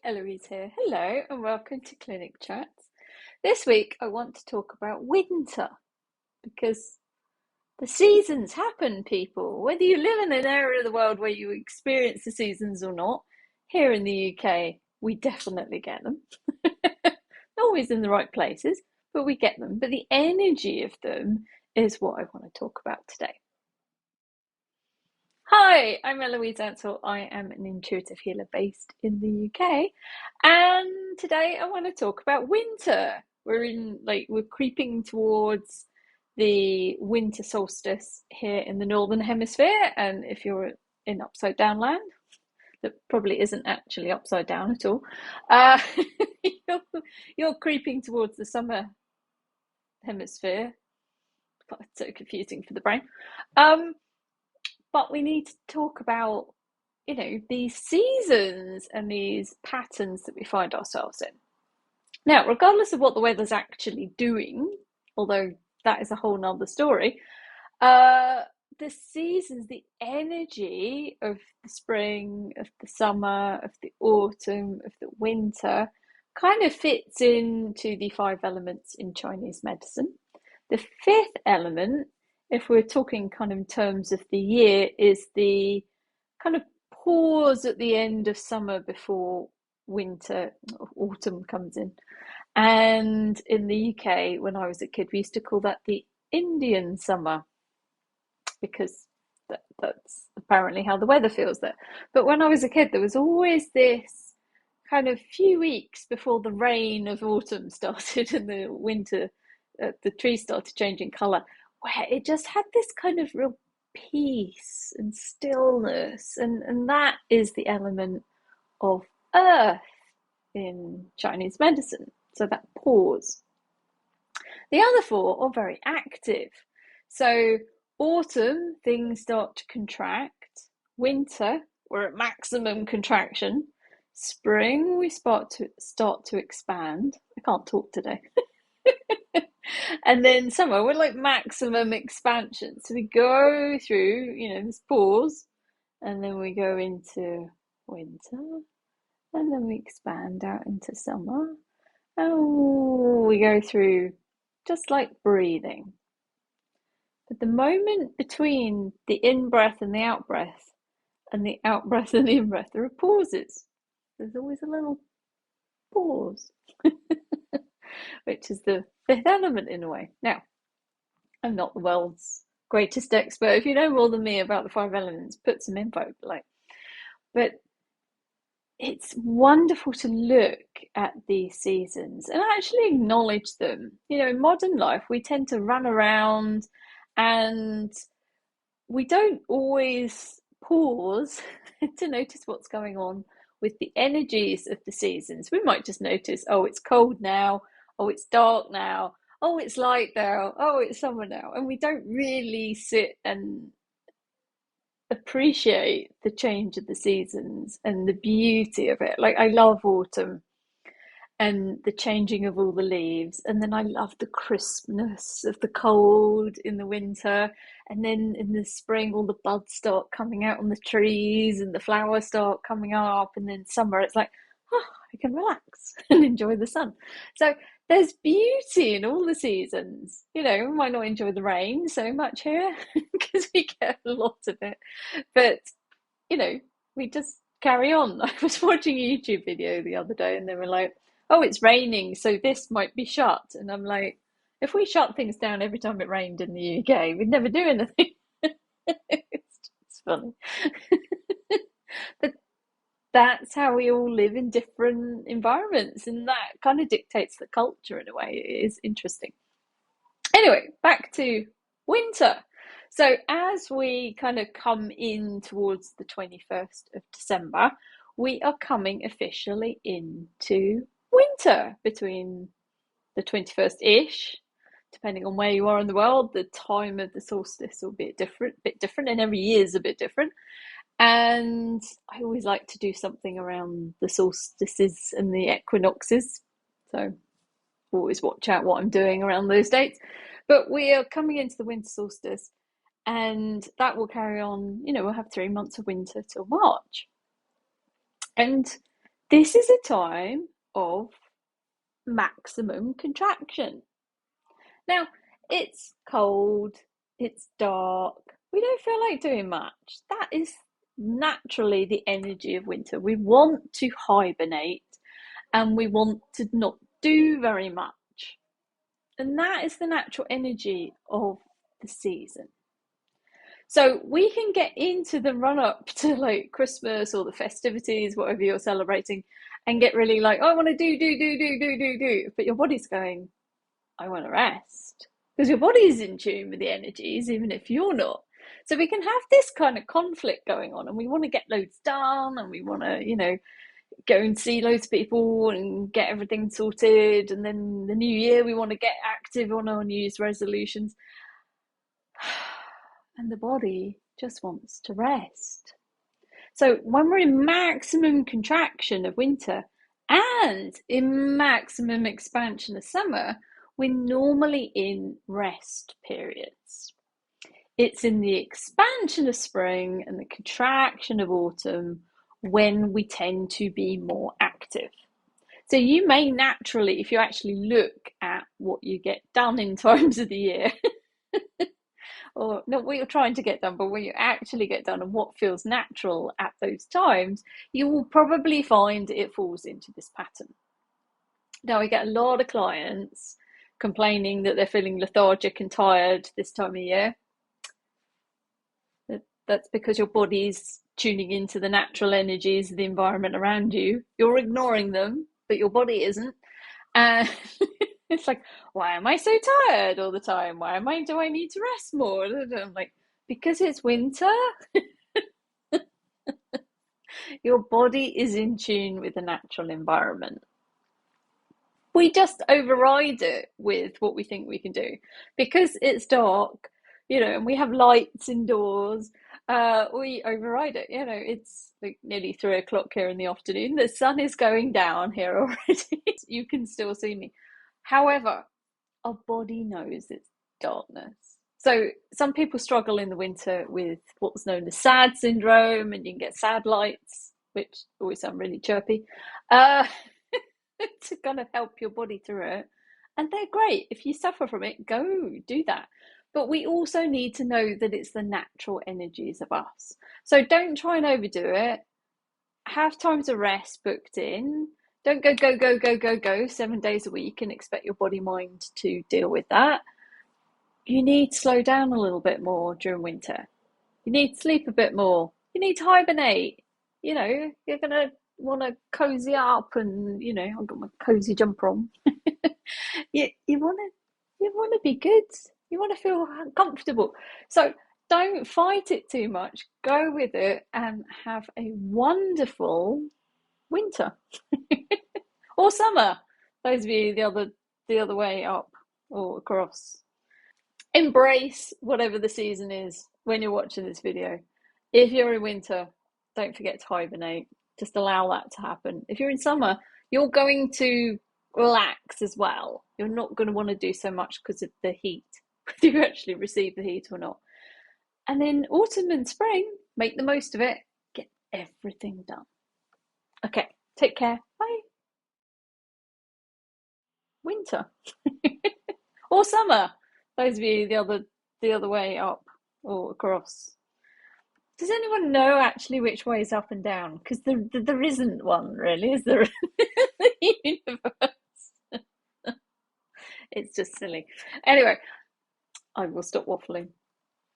Eloise here. Hello and welcome to Clinic Chats. This week I want to talk about winter because the seasons happen, people. Whether you live in an area of the world where you experience the seasons or not, here in the UK we definitely get them. Not always in the right places, but we get them. But the energy of them is what I want to talk about today. Hi, I'm Eloise Ansell. I am an intuitive healer based in the UK, and today I want to talk about winter. We're creeping towards the winter solstice here in the Northern Hemisphere, and if you're in upside down land, that probably isn't actually upside down at all, uh, you're, you're creeping towards the summer hemisphere. It's so confusing for the brain. Um, but we need to talk about, these seasons and these patterns that we find ourselves in. Now, regardless of what the weather's actually doing, although that is a whole nother story, the seasons, the energy of the spring, of the summer, of the autumn, of the winter, kind of fits into the five elements in Chinese medicine. The fifth element, if we're talking kind of in terms of the year, is the kind of pause at the end of summer before winter, autumn comes in. And in the UK, when I was a kid, we used to call that the Indian summer because that's apparently how the weather feels there. But when I was a kid, there was always this kind of few weeks before the rain of autumn started and the winter, the trees started changing colour, where it just had this kind of real peace and stillness, and that is the element of earth in Chinese medicine. So that pause. The other four are very active. So autumn, things start to contract. Winter, we're at maximum contraction. Spring, we start to expand. I can't talk today. And then summer, we're like maximum expansion. So we go through, this pause, and then we go into winter, and then we expand out into summer. Oh, we go through just like breathing. But the moment between the in-breath and the out-breath, and the out-breath and the in-breath, there are pauses. There's always a little pause, which is the fifth element in a way. Now, I'm not the world's greatest expert. If you know more than me about the five elements, put some info below. But it's wonderful to look at these seasons and actually acknowledge them. In modern life, we tend to run around and we don't always pause to notice what's going on with the energies of the seasons. We might just notice, oh, it's cold now, oh, it's dark now, oh, it's light now, oh, it's summer now. And we don't really sit and appreciate the change of the seasons and the beauty of it. Like, I love autumn and the changing of all the leaves, and then I love the crispness of the cold in the winter, and then in the spring all the buds start coming out on the trees and the flowers start coming up, and then summer it's like, oh, I can relax and enjoy the sun. So there's beauty in all the seasons. We might not enjoy the rain so much here because we get a lot of it, but we just carry on. I was watching a YouTube video the other day and they were like, oh, it's raining, so this might be shut. And I'm like, if we shut things down every time it rained in the UK, we'd never do anything. It's funny. But that's how we all live in different environments, and that kind of dictates the culture in a way. It is interesting. Anyway, back to winter. So as we kind of come in towards the 21st of December, we are coming officially into winter between the 21st-ish, depending on where you are in the world. The time of the solstice will be bit different, and every year is a bit different. And I always like to do something around the solstices and the equinoxes. So always watch out what I'm doing around those dates. But we are coming into the winter solstice, and that will carry on. We'll have 3 months of winter till March. And This is a time of maximum contraction. Now, it's cold, it's dark, we don't feel like doing much. That is naturally the energy of winter. We want to hibernate and we want to not do very much. And that is the natural energy of the season. So we can get into the run up to like Christmas or the festivities, whatever you're celebrating, and get really like, oh, I want to do. But your body's going, I want to rest. Because your body is in tune with the energies, even if you're not. So we can have this kind of conflict going on, and we want to get loads done, and we want to, go and see loads of people and get everything sorted. And then the new year, we want to get active on our New Year's resolutions. And the body just wants to rest. So when we're in maximum contraction of winter and in maximum expansion of summer, we're normally in rest periods. It's in the expansion of spring and the contraction of autumn when we tend to be more active. So you may naturally, if you actually look at what you get done in times of the year, or not what you're trying to get done, but what you actually get done and what feels natural at those times, you will probably find it falls into this pattern. Now, I get a lot of clients complaining that they're feeling lethargic and tired this time of year. That's because your body's tuning into the natural energies of the environment around you. You're ignoring them, but your body isn't. And it's like, why am I so tired all the time? Do I need to rest more? I'm like, because it's winter. Your body is in tune with the natural environment. We just override it with what we think we can do. Because it's dark, and we have lights indoors, we override it. It's like nearly 3 o'clock here in the afternoon. The sun is going down here already. You can still see me. However, our body knows it's darkness. So some people struggle in the winter with what's known as SAD syndrome, and you can get SAD lights, which always sound really chirpy, to kind of help your body through it. And they're great. If you suffer from it, go do that. But we also need to know that it's the natural energies of us. So don't try and overdo it. Have times of rest booked in. Don't go 7 days a week and expect your body mind to deal with that. You need to slow down a little bit more during winter. You need to sleep a bit more. You need to hibernate. You're going to want to cozy up, and I've got my cozy jumper on. you want to be good. You want to feel comfortable. So don't fight it too much. Go with it and have a wonderful winter or summer. Those of you the other way up or across. Embrace whatever the season is when you're watching this video. If you're in winter, don't forget to hibernate. Just allow that to happen. If you're in summer, you're going to relax as well. You're not going to want to do so much because of the heat, whether you actually receive the heat or not. And then autumn and spring, make the most of it. Get everything done. Okay, take care. Bye. Winter or summer. Those of you the other way up or across. Does anyone know actually which way is up and down? Because there isn't one really, is there? The universe. It's just silly. Anyway, I will stop waffling.